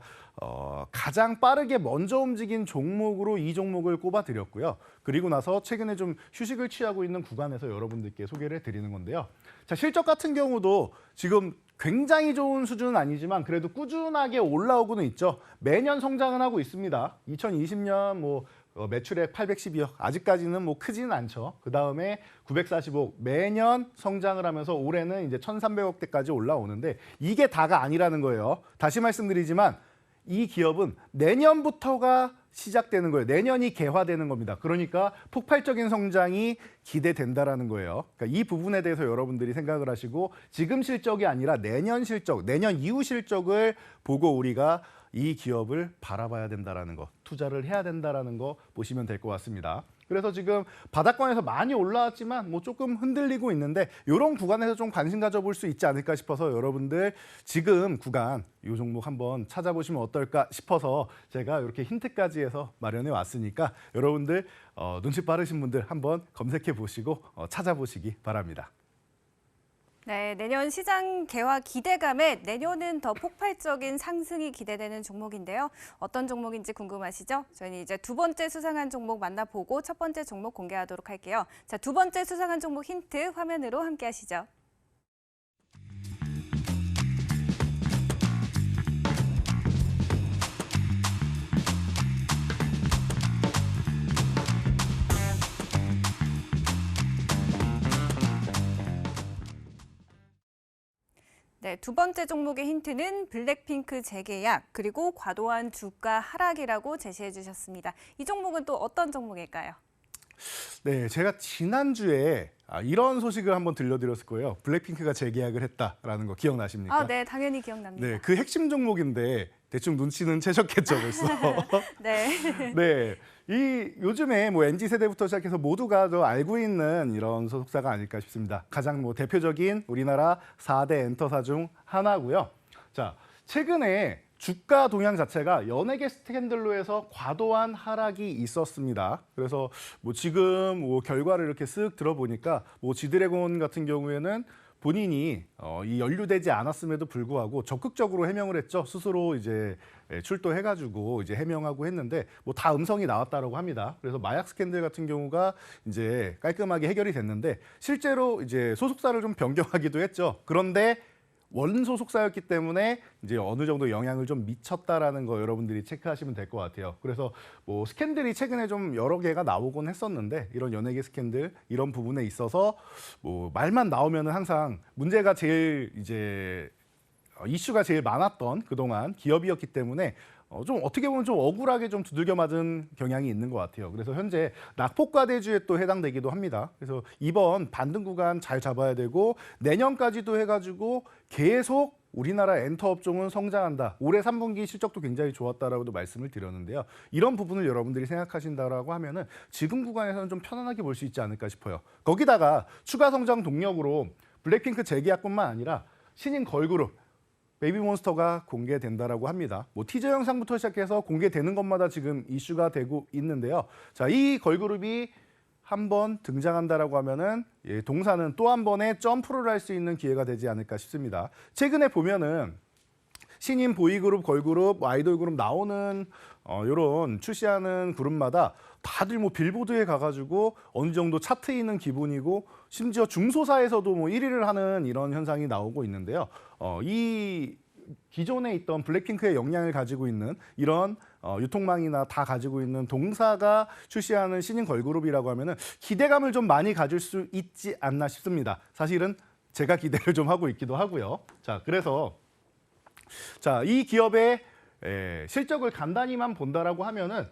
가장 빠르게 먼저 움직인 종목으로 이 종목을 꼽아드렸고요. 그리고 나서 최근에 좀 휴식을 취하고 있는 구간에서 여러분들께 소개를 해드리는 건데요. 자, 실적 같은 경우도 지금 굉장히 좋은 수준은 아니지만 그래도 꾸준하게 올라오고는 있죠. 매년 성장은 하고 있습니다. 2020년 매출액 812억, 아직까지는 크지는 않죠. 그 다음에 945억, 매년 성장을 하면서 올해는 이제 1,300억대까지 올라오는데 이게 다가 아니라는 거예요. 다시 말씀드리지만 이 기업은 내년부터가 시작되는 거예요. 내년이 개화되는 겁니다. 그러니까 폭발적인 성장이 기대된다라는 거예요. 그러니까 이 부분에 대해서 여러분들이 생각을 하시고 지금 실적이 아니라 내년 실적, 내년 이후 실적을 보고 우리가 이 기업을 바라봐야 된다라는 거, 투자를 해야 된다라는 거 보시면 될 것 같습니다. 그래서 지금 바닥권에서 많이 올라왔지만 뭐 조금 흔들리고 있는데 이런 구간에서 좀 관심 가져볼 수 있지 않을까 싶어서 여러분들 지금 구간 이 종목 한번 찾아보시면 어떨까 싶어서 제가 이렇게 힌트까지 해서 마련해 왔으니까 여러분들 눈치 빠르신 분들 한번 검색해 보시고 찾아보시기 바랍니다. 네, 내년 시장 개화 기대감에 내년은 더 폭발적인 상승이 기대되는 종목인데요. 어떤 종목인지 궁금하시죠? 저희는 이제 두 번째 수상한 종목 만나보고 첫 번째 종목 공개하도록 할게요. 자, 두 번째 수상한 종목 힌트 화면으로 함께 하시죠. 네, 두 번째 종목의 힌트는 블랙핑크 재계약 그리고 과도한 주가 하락이라고 제시해 주셨습니다. 이 종목은 또 어떤 종목일까요? 네, 제가 지난주에 이런 소식을 한번 들려드렸을 거예요. 블랙핑크가 재계약을 했다라는 거 기억나십니까? 아, 네, 당연히 기억납니다. 네, 그 핵심 종목인데 대충 눈치는 채셨겠죠, 벌써. 네. 네, 이 요즘에 뭐 MZ 세대부터 시작해서 모두가 더 알고 있는 이런 소속사가 아닐까 싶습니다. 가장 뭐 대표적인 우리나라 4대 엔터사 중 하나고요. 자, 최근에 주가 동향 자체가 연예계 스캔들로 해서 과도한 하락이 있었습니다. 그래서 뭐 지금 뭐 결과를 이렇게 쓱 들어보니까 뭐 지드래곤 같은 경우에는 본인이 이 연루되지 않았음에도 불구하고 적극적으로 해명을 했죠. 스스로 이제 출두해가지고 이제 해명하고 했는데 뭐 다 음성이 나왔다라고 합니다. 그래서 마약 스캔들 같은 경우가 이제 깔끔하게 해결이 됐는데 실제로 이제 소속사를 좀 변경하기도 했죠. 그런데 원 소속사였기 때문에 이제 어느 정도 영향을 좀 미쳤다라는 거 여러분들이 체크하시면 될 것 같아요. 그래서 뭐 스캔들이 최근에 좀 여러 개가 나오곤 했었는데 이런 연예계 스캔들 이런 부분에 있어서 뭐 말만 나오면은 항상 문제가 제일 이제 이슈가 제일 많았던 그동안 기업이었기 때문에 좀 어떻게 보면 좀 억울하게 좀 두들겨 맞은 경향이 있는 것 같아요. 그래서 현재 낙폭과대주에 또 해당되기도 합니다. 그래서 이번 반등 구간 잘 잡아야 되고 내년까지도 해가지고 계속 우리나라 엔터 업종은 성장한다. 올해 3분기 실적도 굉장히 좋았다라고도 말씀을 드렸는데요. 이런 부분을 여러분들이 생각하신다라고 하면은 지금 구간에서는 좀 편안하게 볼 수 있지 않을까 싶어요. 거기다가 추가 성장 동력으로 블랙핑크 재계약뿐만 아니라 신인 걸그룹 베이비몬스터가 공개된다라고 합니다. 뭐 티저 영상부터 시작해서 공개되는 것마다 지금 이슈가 되고 있는데요. 자, 이 걸그룹이 한번 등장한다라고 하면은 동사는 또 한 번의 점프를 할 수 있는 기회가 되지 않을까 싶습니다. 최근에 보면은 신인 보이그룹, 걸그룹, 아이돌 그룹 나오는 이런 출시하는 그룹마다 다들 뭐 빌보드에 가가지고 어느 정도 차트에 있는 기분이고 심지어 중소사에서도 뭐 1위를 하는 이런 현상이 나오고 있는데요. 이 기존에 있던 블랙핑크의 역량을 가지고 있는 이런 유통망이나 다 가지고 있는 동사가 출시하는 신인 걸그룹이라고 하면은 기대감을 좀 많이 가질 수 있지 않나 싶습니다. 사실은 제가 기대를 좀 하고 있기도 하고요. 자, 그래서 이 기업의 실적을 간단히만 본다라고 하면은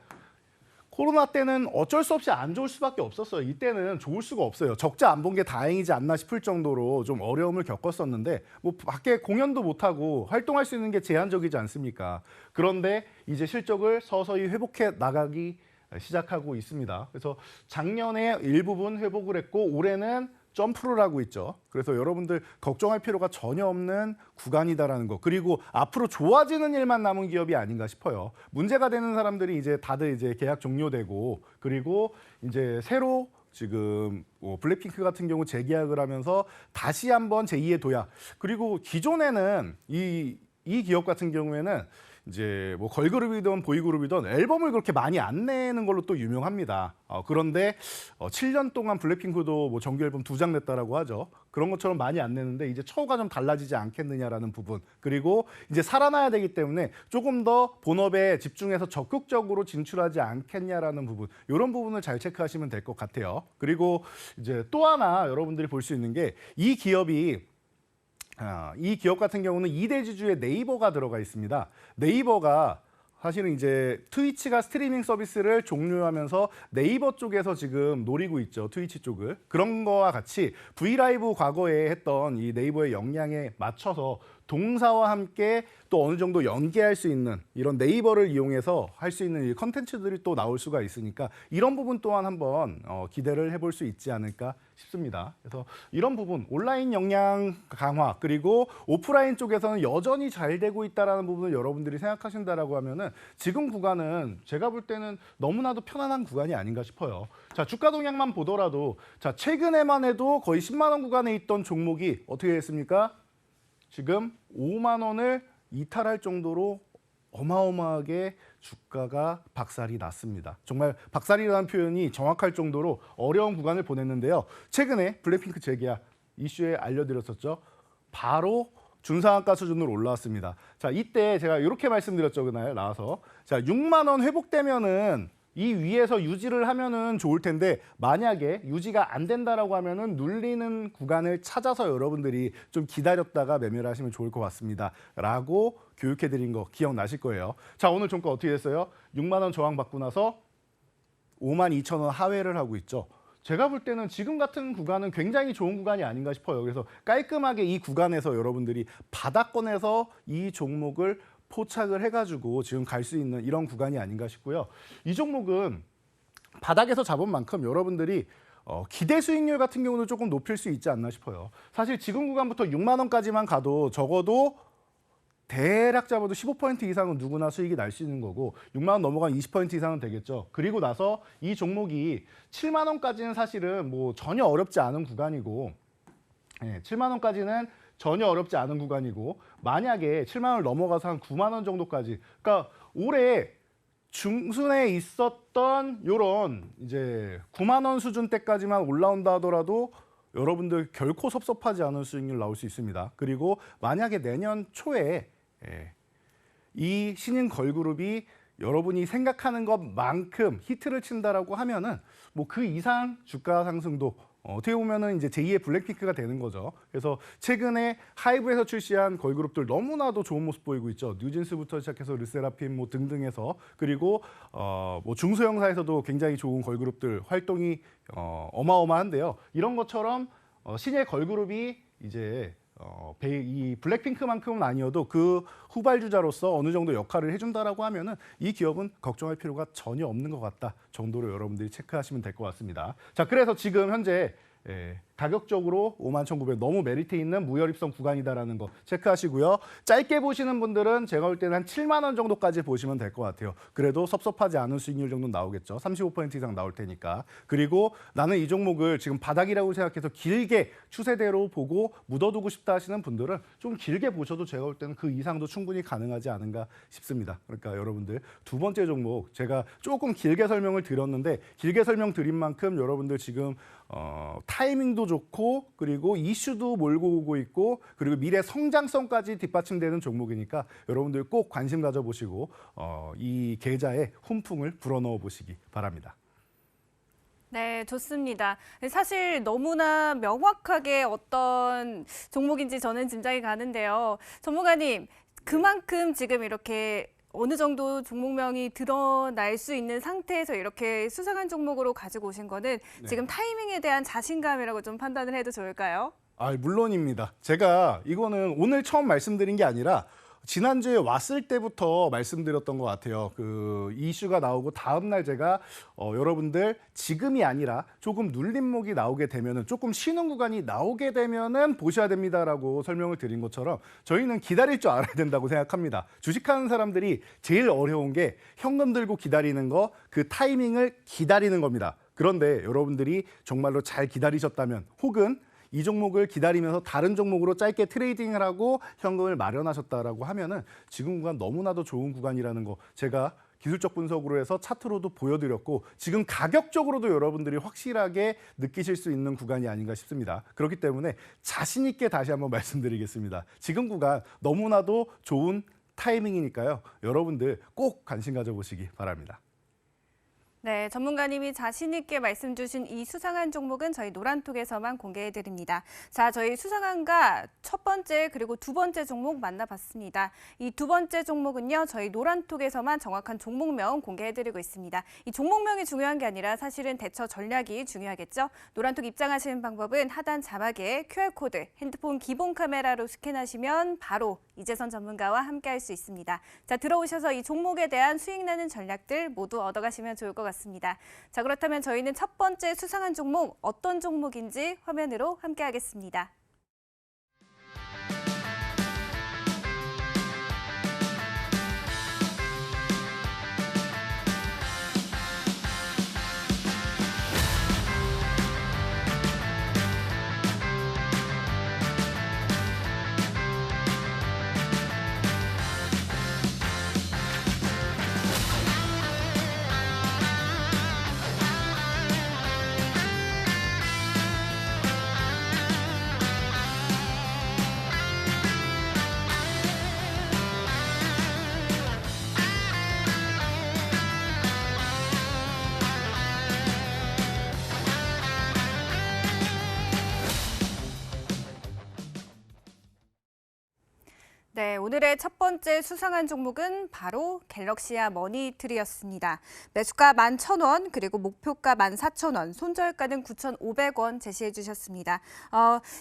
코로나 때는 어쩔 수 없이 안 좋을 수밖에 없었어요. 이때는 좋을 수가 없어요. 적자 안 본 게 다행이지 않나 싶을 정도로 좀 어려움을 겪었었는데 뭐 밖에 공연도 못하고 활동할 수 있는 게 제한적이지 않습니까? 그런데 이제 실적을 서서히 회복해 나가기 시작하고 있습니다. 그래서 작년에 일부분 회복을 했고 올해는 점프를 하고 있죠. 그래서 여러분들 걱정할 필요가 전혀 없는 구간이다라는 거. 그리고 앞으로 좋아지는 일만 남은 기업이 아닌가 싶어요. 문제가 되는 사람들이 이제 다들 이제 계약 종료되고 그리고 이제 새로 지금 블랙핑크 같은 경우 재계약을 하면서 다시 한번 제2의 도약. 그리고 기존에는 이 기업 같은 경우에는 이제 뭐 걸그룹이든 보이그룹이든 앨범을 그렇게 많이 안 내는 걸로 또 유명합니다. 그런데 7년 동안 블랙핑크도 뭐 정규 앨범 2장 냈다라고 하죠. 그런 것처럼 많이 안 내는데 이제 처우가 좀 달라지지 않겠느냐라는 부분. 그리고 이제 살아나야 되기 때문에 조금 더 본업에 집중해서 적극적으로 진출하지 않겠냐라는 부분. 이런 부분을 잘 체크하시면 될 것 같아요. 그리고 이제 또 하나 여러분들이 볼 수 있는 게 이 기업 같은 경우는 2대 지주에 네이버가 들어가 있습니다. 네이버가 사실은 이제 트위치가 스트리밍 서비스를 종료하면서 네이버 쪽에서 지금 노리고 있죠. 트위치 쪽을. 그런 거와 같이 브이라이브 과거에 했던 이 네이버의 역량에 맞춰서 동사와 함께 또 어느 정도 연계할 수 있는 이런 네이버를 이용해서 할 수 있는 이 컨텐츠들이 또 나올 수가 있으니까 이런 부분 또한 한번 기대를 해볼 수 있지 않을까 싶습니다. 그래서 이런 부분 온라인 역량 강화 그리고 오프라인 쪽에서는 여전히 잘 되고 있다는 부분을 여러분들이 생각하신다라고 하면은 지금 구간은 제가 볼 때는 너무나도 편안한 구간이 아닌가 싶어요. 자, 주가 동향만 보더라도 자, 최근에만 해도 거의 10만 원 구간에 있던 종목이 어떻게 됐습니까? 지금 5만 원을 이탈할 정도로 어마어마하게 주가가 박살이 났습니다. 정말 박살이라는 표현이 정확할 정도로 어려운 구간을 보냈는데요. 최근에 블랙핑크 재계약 이슈에 알려드렸었죠. 바로 준상한가 수준으로 올라왔습니다. 자, 이때 제가 이렇게 말씀드렸죠. 그날 나와서. 자, 6만 원 회복되면은 이 위에서 유지를 하면은 좋을 텐데 만약에 유지가 안 된다라고 하면은 눌리는 구간을 찾아서 여러분들이 좀 기다렸다가 매매를 하시면 좋을 것 같습니다. 라고 교육해 드린 거 기억나실 거예요. 자, 오늘 종가 어떻게 됐어요? 6만 원 저항 받고 나서 5만 2천 원 하회를 하고 있죠. 제가 볼 때는 지금 같은 구간은 굉장히 좋은 구간이 아닌가 싶어요. 그래서 깔끔하게 이 구간에서 여러분들이 바닥권에서 이 종목을 포착을 해가지고 지금 갈 수 있는 이런 구간이 아닌가 싶고요. 이 종목은 바닥에서 잡은 만큼 여러분들이 기대 수익률 같은 경우는 조금 높일 수 있지 않나 싶어요. 사실 지금 구간부터 6만 원까지만 가도 적어도 대략 잡아도 15% 이상은 누구나 수익이 날 수 있는 거고 6만 원 넘어간 20% 이상은 되겠죠. 그리고 나서 이 종목이 7만 원까지는 사실은 뭐 전혀 어렵지 않은 구간이고 7만 원까지는 전혀 어렵지 않은 구간이고 만약에 7만 원을 넘어가서 한 9만 원 정도까지 그러니까 올해 중순에 있었던 요런 이제 9만 원 수준 때까지만 올라온다 하더라도 여러분들 결코 섭섭하지 않은 수익률 나올 수 있습니다. 그리고 만약에 내년 초에 이 신인 걸그룹이 여러분이 생각하는 것만큼 히트를 친다라고 하면은 뭐 그 이상 주가 상승도 어떻게 보면은 이제 제2의 블랙핑크가 되는 거죠. 그래서 최근에 하이브에서 출시한 걸그룹들 너무나도 좋은 모습 보이고 있죠. 뉴진스부터 시작해서 르세라핌 뭐 등등해서 그리고 뭐 중소형사에서도 굉장히 좋은 걸그룹들 활동이 어마어마한데요. 이런 것처럼 신의 걸그룹이 이제 이 블랙핑크만큼은 아니어도 그 후발주자로서 어느 정도 역할을 해준다라고 하면은 이 기업은 걱정할 필요가 전혀 없는 것 같다 정도로 여러분들이 체크하시면 될 것 같습니다. 자, 그래서 지금 현재 가격적으로 51,900 너무 메리트 있는 무혈입성 구간이다라는 거 체크하시고요. 짧게 보시는 분들은 제가 볼 때는 한 7만 원 정도까지 보시면 될 것 같아요. 그래도 섭섭하지 않은 수익률 정도 나오겠죠. 35% 이상 나올 테니까. 그리고 나는 이 종목을 지금 바닥이라고 생각해서 길게 추세대로 보고 묻어두고 싶다 하시는 분들은 좀 길게 보셔도 제가 볼 때는 그 이상도 충분히 가능하지 않은가 싶습니다. 그러니까 여러분들 두 번째 종목 제가 조금 길게 설명을 드렸는데 길게 설명드린 만큼 여러분들 지금 타이밍도 좋고 그리고 이슈도 몰고 오고 있고 그리고 미래 성장성까지 뒷받침되는 종목이니까 여러분들 꼭 관심 가져보시고 이 계좌에 훈풍을 불어넣어 보시기 바랍니다. 네, 좋습니다. 사실 너무나 명확하게 어떤 종목인지 저는 짐작이 가는데요. 전문가님, 그만큼 지금 이렇게 어느 정도 종목명이 드러날 수 있는 상태에서 이렇게 수상한 종목으로 가지고 오신 거는 지금 타이밍에 대한 자신감이라고 좀 판단을 해도 좋을까요? 물론입니다. 제가 이거는 오늘 처음 말씀드린 게 아니라 지난주에 왔을 때부터 말씀드렸던 것 같아요. 그 이슈가 나오고 다음 날 제가 여러분들 지금이 아니라 조금 눌림목이 나오게 되면은 조금 쉬는 구간이 나오게 되면은 보셔야 됩니다라고 설명을 드린 것처럼 저희는 기다릴 줄 알아야 된다고 생각합니다. 주식하는 사람들이 제일 어려운 게 현금 들고 기다리는 거, 그 타이밍을 기다리는 겁니다. 그런데 여러분들이 정말로 잘 기다리셨다면 혹은 이 종목을 기다리면서 다른 종목으로 짧게 트레이딩을 하고 현금을 마련하셨다라고 하면은 지금 구간 너무나도 좋은 구간이라는 거 제가 기술적 분석으로 해서 차트로도 보여드렸고 지금 가격적으로도 여러분들이 확실하게 느끼실 수 있는 구간이 아닌가 싶습니다. 그렇기 때문에 자신 있게 다시 한번 말씀드리겠습니다. 지금 구간 너무나도 좋은 타이밍이니까요. 여러분들 꼭 관심 가져보시기 바랍니다. 네, 전문가님이 자신 있게 말씀 주신 이 수상한 종목은 저희 노란톡에서만 공개해드립니다. 자, 저희 수상한가 첫 번째 그리고 두 번째 종목 만나봤습니다. 이 두 번째 종목은요, 저희 노란톡에서만 정확한 종목명 공개해드리고 있습니다. 이 종목명이 중요한 게 아니라 사실은 대처 전략이 중요하겠죠. 노란톡 입장하시는 방법은 하단 자막에 QR코드, 핸드폰 기본 카메라로 스캔하시면 바로 이재선 전문가와 함께할 수 있습니다. 자, 들어오셔서 이 종목에 대한 수익 나는 전략들 모두 얻어가시면 좋을 것 같습니다. 자, 그렇다면 저희는 첫 번째 수상한 종목 어떤 종목인지 화면으로 함께하겠습니다. 네, 오늘의 첫 번째 수상한 종목은 바로 갤럭시아 머니트리였습니다. 매수가 11,000원, 그리고 목표가 14,000원, 손절가는 9,500원 제시해 주셨습니다.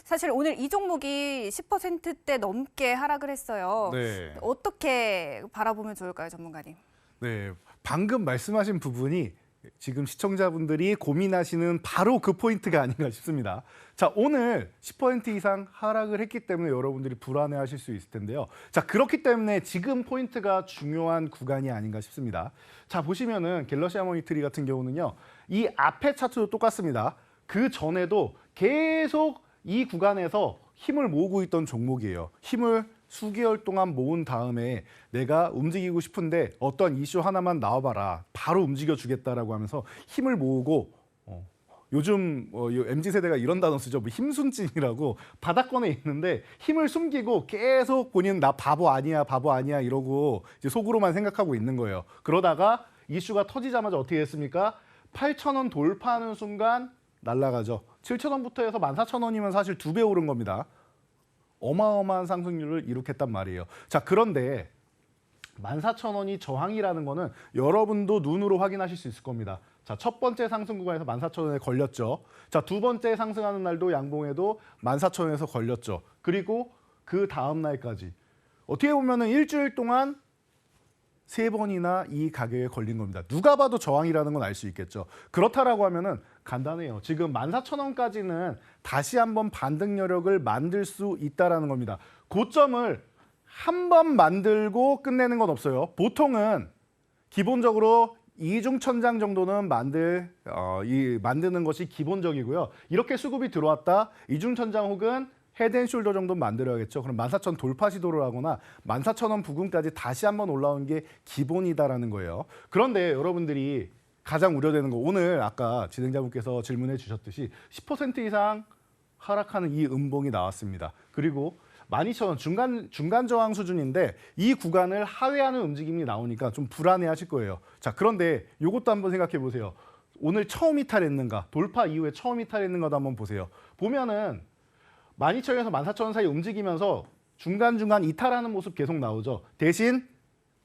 사실 오늘 이 종목이 10%대 넘게 하락을 했어요. 네. 어떻게 바라보면 좋을까요, 전문가님? 네, 방금 말씀하신 부분이 지금 시청자분들이 고민하시는 바로 그 포인트가 아닌가 싶습니다. 자, 오늘 10% 이상 하락을 했기 때문에 여러분들이 불안해하실 수 있을 텐데요. 자, 그렇기 때문에 지금 포인트가 중요한 구간이 아닌가 싶습니다. 자, 보시면은 갤럭시 모니터리 같은 경우는요, 이 앞에 차트도 똑같습니다. 그 전에도 계속 이 구간에서 힘을 모으고 있던 종목이에요. 힘을 수개월 동안 모은 다음에 내가 움직이고 싶은데 어떤 이슈 하나만 나와봐라. 바로 움직여주겠다라고 하면서 힘을 모으고 요즘 MZ세대가 이런 단어 쓰죠. 뭐 힘순진이라고 바닥권에 있는데 힘을 숨기고 계속 본인은 나 바보 아니야, 바보 아니야 이러고 이제 속으로만 생각하고 있는 거예요. 그러다가 이슈가 터지자마자 어떻게 됐습니까? 8,000원 돌파하는 순간 날아가죠. 7,000원부터 해서 14,000원이면 사실 2배 오른 겁니다. 어마어마한 상승률을 이룩했단 말이에요. 자, 그런데 14,000원이 저항이라는 거는 여러분도 눈으로 확인하실 수 있을 겁니다. 자, 첫 번째 상승 구간에서 14,000원에 걸렸죠. 자, 두 번째 상승하는 날도 양봉에도 14,000원에서 걸렸죠. 그리고 그 다음 날까지 어떻게 보면은 일주일 동안 3번이나 이 가격에 걸린 겁니다. 누가 봐도 저항이라는 건 알 수 있겠죠. 그렇다라고 하면은 간단해요. 지금 14,000원까지는 다시 한번 반등 여력을 만들 수 있다라는 겁니다. 고점을 한 번 만들고 끝내는 건 없어요. 보통은 기본적으로 이중천장 정도는 만드는 것이 기본적이고요. 이렇게 수급이 들어왔다. 이중천장 혹은 헤드앤숄더 정도 만들어야겠죠. 그럼 14,000 돌파 시도를 하거나 14,000원 부근까지 다시 한번 올라온 게 기본이다라는 거예요. 그런데 여러분들이 가장 우려되는 거, 오늘 아까 진행자분께서 질문해 주셨듯이 10% 이상 하락하는 이 음봉이 나왔습니다. 그리고 12,000원 중간 저항 수준인데 이 구간을 하회하는 움직임이 나오니까 좀 불안해 하실 거예요. 자, 그런데 이것도 한번 생각해 보세요. 오늘 처음 이탈했는가, 돌파 이후에 처음 이탈했는가도 한번 보세요. 보면은 12,000원에서 14,000원 사이 움직이면서 중간중간 이탈하는 모습 계속 나오죠. 대신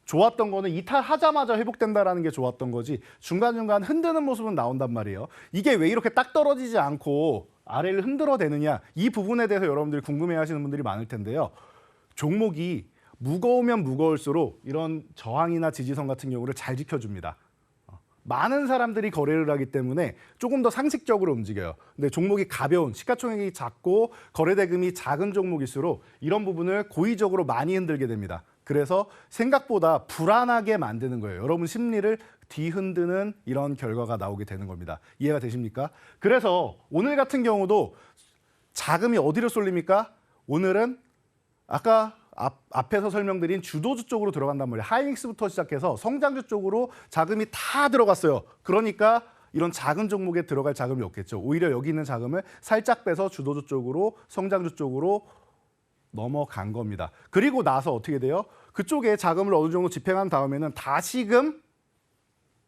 좋았던 거는 이탈하자마자 회복된다라는 게 좋았던 거지 중간중간 흔드는 모습은 나온단 말이에요. 이게 왜 이렇게 딱 떨어지지 않고 아래를 흔들어대느냐, 이 부분에 대해서 여러분들이 궁금해하시는 분들이 많을 텐데요. 종목이 무거우면 무거울수록 이런 저항이나 지지선 같은 경우를 잘 지켜줍니다. 많은 사람들이 거래를 하기 때문에 조금 더 상식적으로 움직여요. 근데 종목이 가벼운, 시가총액이 작고 거래대금이 작은 종목일수록 이런 부분을 고의적으로 많이 흔들게 됩니다. 그래서 생각보다 불안하게 만드는 거예요. 여러분 심리를 뒤흔드는 이런 결과가 나오게 되는 겁니다. 이해가 되십니까? 그래서 오늘 같은 경우도 자금이 어디로 쏠립니까? 오늘은 아까 앞에서 설명드린 주도주 쪽으로 들어간단 말이에요. 하이닉스부터 시작해서 성장주 쪽으로 자금이 다 들어갔어요. 그러니까 이런 작은 종목에 들어갈 자금이 없겠죠. 오히려 여기 있는 자금을 살짝 빼서 주도주 쪽으로, 성장주 쪽으로 넘어간 겁니다. 그리고 나서 어떻게 돼요? 그쪽에 자금을 어느 정도 집행한 다음에는 다시금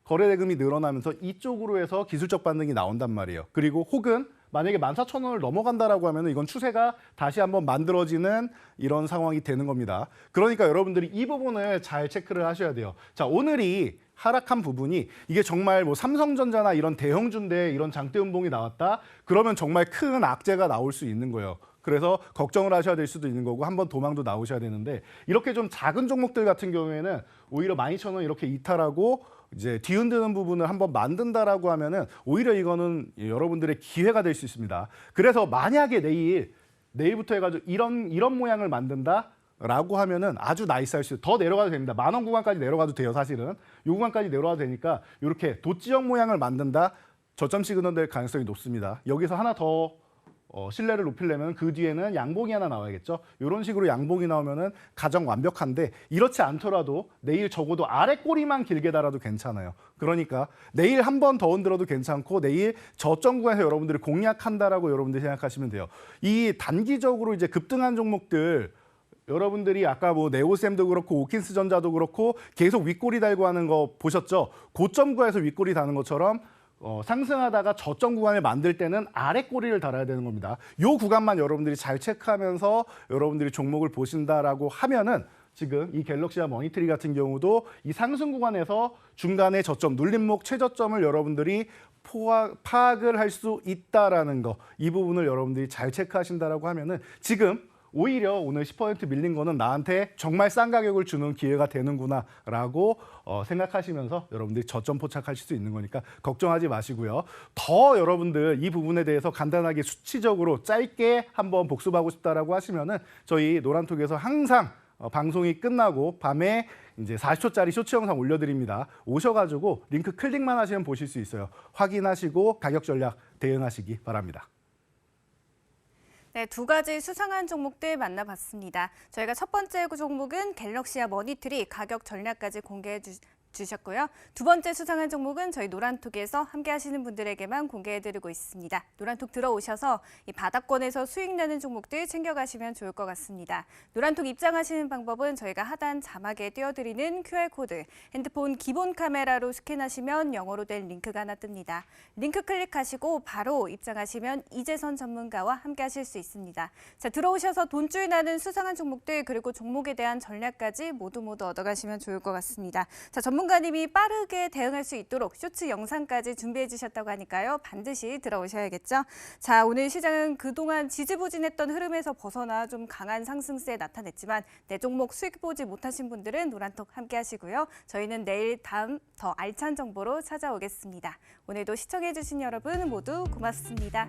거래 대금이 늘어나면서 이쪽으로 해서 기술적 반등이 나온단 말이에요. 그리고 혹은 만약에 14,000원을 넘어간다라고 하면 이건 추세가 다시 한번 만들어지는 이런 상황이 되는 겁니다. 그러니까 여러분들이 이 부분을 잘 체크를 하셔야 돼요. 자, 오늘이 하락한 부분이 이게 정말 뭐 삼성전자나 이런 대형주인데 이런 장대 음봉이 나왔다? 그러면 정말 큰 악재가 나올 수 있는 거예요. 그래서 걱정을 하셔야 될 수도 있는 거고 한번 도망도 나오셔야 되는데 이렇게 좀 작은 종목들 같은 경우에는 오히려 12,000원 이렇게 이탈하고 이제 뒤흔드는 부분을 한번 만든다라고 하면은 오히려 이거는 여러분들의 기회가 될 수 있습니다. 그래서 만약에 내일부터 해가지고 이런 모양을 만든다라고 하면은 아주 나이스할 수 더 내려가도 됩니다. 10,000원 구간까지 내려가도 돼요, 사실은. 이 구간까지 내려가도 되니까 이렇게 도지역 모양을 만든다, 저점 시그널 될 가능성이 높습니다. 여기서 하나 더 신뢰를 높이려면 그 뒤에는 양봉이 하나 나와야겠죠. 이런 식으로 양봉이 나오면은 가장 완벽한데 이렇지 않더라도 내일 적어도 아래 꼬리만 길게 달아도 괜찮아요. 그러니까 내일 한 번 더 흔들어도 괜찮고 내일 저점 구간에서 여러분들이 공략한다라고 여러분들이 생각하시면 돼요. 이 단기적으로 이제 급등한 종목들 여러분들이 아까 뭐 네오셈도 그렇고 오킨스 전자도 그렇고 계속 윗꼬리 달고 하는 거 보셨죠? 고점 구간에서 윗꼬리 다는 것처럼 상승하다가 저점 구간을 만들 때는 아래 꼬리를 달아야 되는 겁니다. 이 구간만 여러분들이 잘 체크하면서 여러분들이 종목을 보신다라고 하면은 지금 이 갤럭시와 머니트리 같은 경우도 이 상승 구간에서 중간에 저점, 눌림목 최저점을 여러분들이 파악을 할 수 있다라는 거, 이 부분을 여러분들이 잘 체크하신다라고 하면은 지금 오히려 오늘 10% 밀린 거는 나한테 정말 싼 가격을 주는 기회가 되는구나라고 생각하시면서 여러분들이 저점 포착하실 수 있는 거니까 걱정하지 마시고요. 더 여러분들 이 부분에 대해서 간단하게 수치적으로 짧게 한번 복습하고 싶다라고 하시면은 저희 노란톡에서 항상 방송이 끝나고 밤에 이제 40초짜리 쇼츠 영상 올려드립니다. 오셔가지고 링크 클릭만 하시면 보실 수 있어요. 확인하시고 가격 전략 대응하시기 바랍니다. 네, 두 가지 수상한 종목들 만나봤습니다. 저희가 첫 번째 종목은 갤럭시와 머니트리 가격 전략까지 공개해 주셨고요. 두 번째 수상한 종목은 저희 노란톡에서 함께 하시는 분들에게만 공개해드리고 있습니다. 노란톡 들어오셔서 이 바닥권에서 수익 나는 종목들 챙겨가시면 좋을 것 같습니다. 노란톡 입장하시는 방법은 저희가 하단 자막에 띄워드리는 QR코드, 핸드폰 기본 카메라로 스캔하시면 영어로 된 링크가 하나 뜹니다. 링크 클릭하시고 바로 입장하시면 이재선 전문가와 함께 하실 수 있습니다. 자, 들어오셔서 돈줄 나는 수상한 종목들 그리고 종목에 대한 전략까지 모두 얻어가시면 좋을 것 같습니다. 자, 전문가님이 빠르게 대응할 수 있도록 쇼츠 영상까지 준비해 주셨다고 하니까요. 반드시 들어오셔야겠죠. 자, 오늘 시장은 그동안 지지부진했던 흐름에서 벗어나 좀 강한 상승세 나타냈지만 내 종목 수익 보지 못하신 분들은 노란톡 함께 하시고요. 저희는 내일 다음 더 알찬 정보로 찾아오겠습니다. 오늘도 시청해 주신 여러분 모두 고맙습니다.